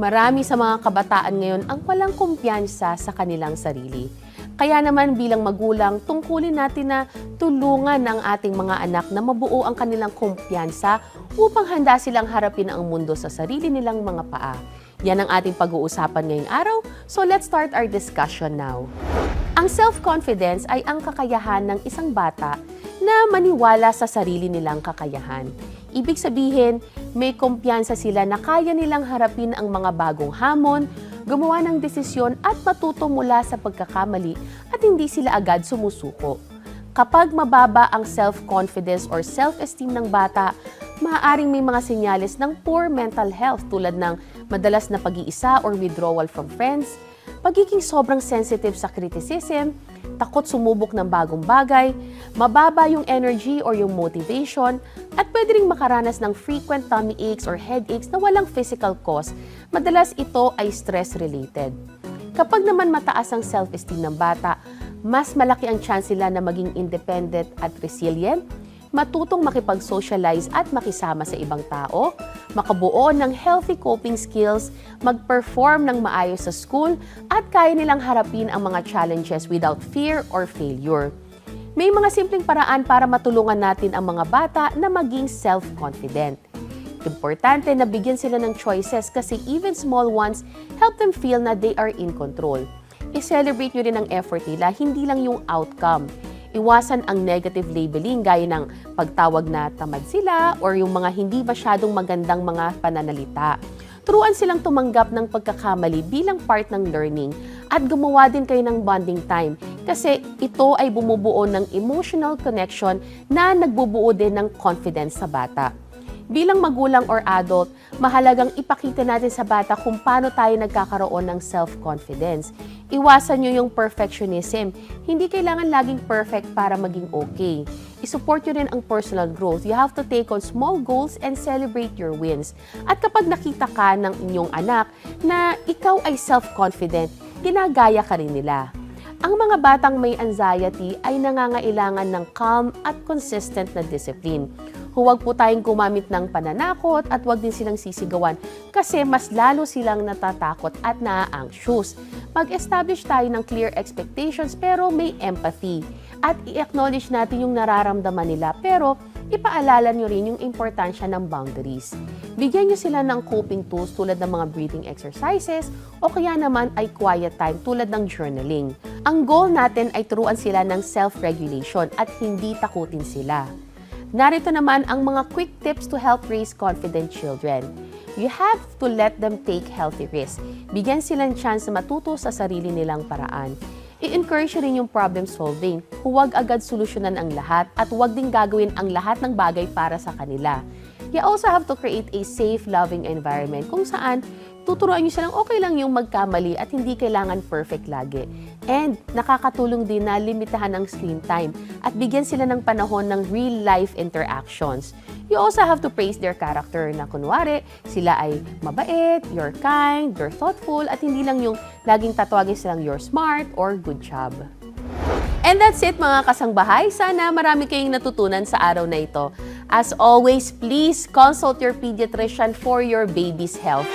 Marami sa mga kabataan ngayon ang walang kumpiyansa sa kanilang sarili. Kaya naman bilang magulang, tungkulin natin na tulungan ang ating mga anak na mabuo ang kanilang kumpiyansa upang handa silang harapin ang mundo sa sarili nilang mga paa. Yan ang ating pag-uusapan ngayong araw, so let's start our discussion now. Ang self-confidence ay ang kakayahan ng isang bata na maniwala sa sarili nilang kakayahan. Ibig sabihin, may kumpiyansa sila na kaya nilang harapin ang mga bagong hamon, gumawa ng desisyon at matuto mula sa pagkakamali at hindi sila agad sumusuko. Kapag mababa ang self-confidence or self-esteem ng bata, maaaring may mga senyales ng poor mental health tulad ng madalas na pag-iisa or withdrawal from friends, pagiging sobrang sensitive sa criticism, takot sumubok ng bagong bagay, mababa yung energy or yung motivation, at pwede ring makaranas ng frequent tummy aches or headaches na walang physical cause. Madalas ito ay stress-related. Kapag naman mataas ang self-esteem ng bata, mas malaki ang chance nila na maging independent at resilient, matutong makipag-socialize at makisama sa ibang tao, makabuo ng healthy coping skills, mag-perform ng maayos sa school, at kaya nilang harapin ang mga challenges without fear or failure. May mga simpleng paraan para matulungan natin ang mga bata na maging self-confident. Importante na bigyan sila ng choices kasi even small ones help them feel na they are in control. I-celebrate nyo rin ang effort nila, hindi lang yung outcome. Iwasan ang negative labeling gaya ng pagtawag na tamad sila or yung mga hindi masyadong magandang mga pananalita. Turuan silang tumanggap ng pagkakamali bilang part ng learning at gumawa din kayo ng bonding time kasi ito ay bumubuo ng emotional connection na nagbubuo din ng confidence sa bata. Bilang magulang or adult, mahalagang ipakita natin sa bata kung paano tayo nagkakaroon ng self-confidence. Iwasan nyo yung perfectionism. Hindi kailangan laging perfect para maging okay. I-support nyo rin ang personal growth. You have to take on small goals and celebrate your wins. At kapag nakita ka ng inyong anak na ikaw ay self-confident, ginagaya ka rin nila. Ang mga batang may anxiety ay nangangailangan ng calm at consistent na discipline. Huwag po tayong gumamit ng pananakot at huwag din silang sisigawan kasi mas lalo silang natatakot at naa-anxious. Mag-establish tayo ng clear expectations pero may empathy at i-acknowledge natin yung nararamdaman nila pero ipaalala nyo rin yung importansya ng boundaries. Bigyan nyo sila ng coping tools tulad ng mga breathing exercises o kaya naman ay quiet time tulad ng journaling. Ang goal natin ay turuan sila ng self-regulation at hindi takutin sila. Narito naman ang mga quick tips to help raise confident children. You have to let them take healthy risks. Bigyan silang chance na matuto sa sarili nilang paraan. I-encourage rin yung problem solving. Huwag agad solusyonan ang lahat at huwag din gagawin ang lahat ng bagay para sa kanila. You also have to create a safe, loving environment kung saan tuturuan nyo silang okay lang yung magkamali at hindi kailangan perfect lagi. And nakakatulong din na limitahan ang screen time at bigyan sila ng panahon ng real-life interactions. You also have to praise their character na kunwari, sila ay mabait, you're kind, you're thoughtful, at hindi lang yung laging tatawagin silang you're smart or good job. And that's it mga kasangbahay. Sana marami kayong natutunan sa araw na ito. As always, please consult your pediatrician for your baby's health.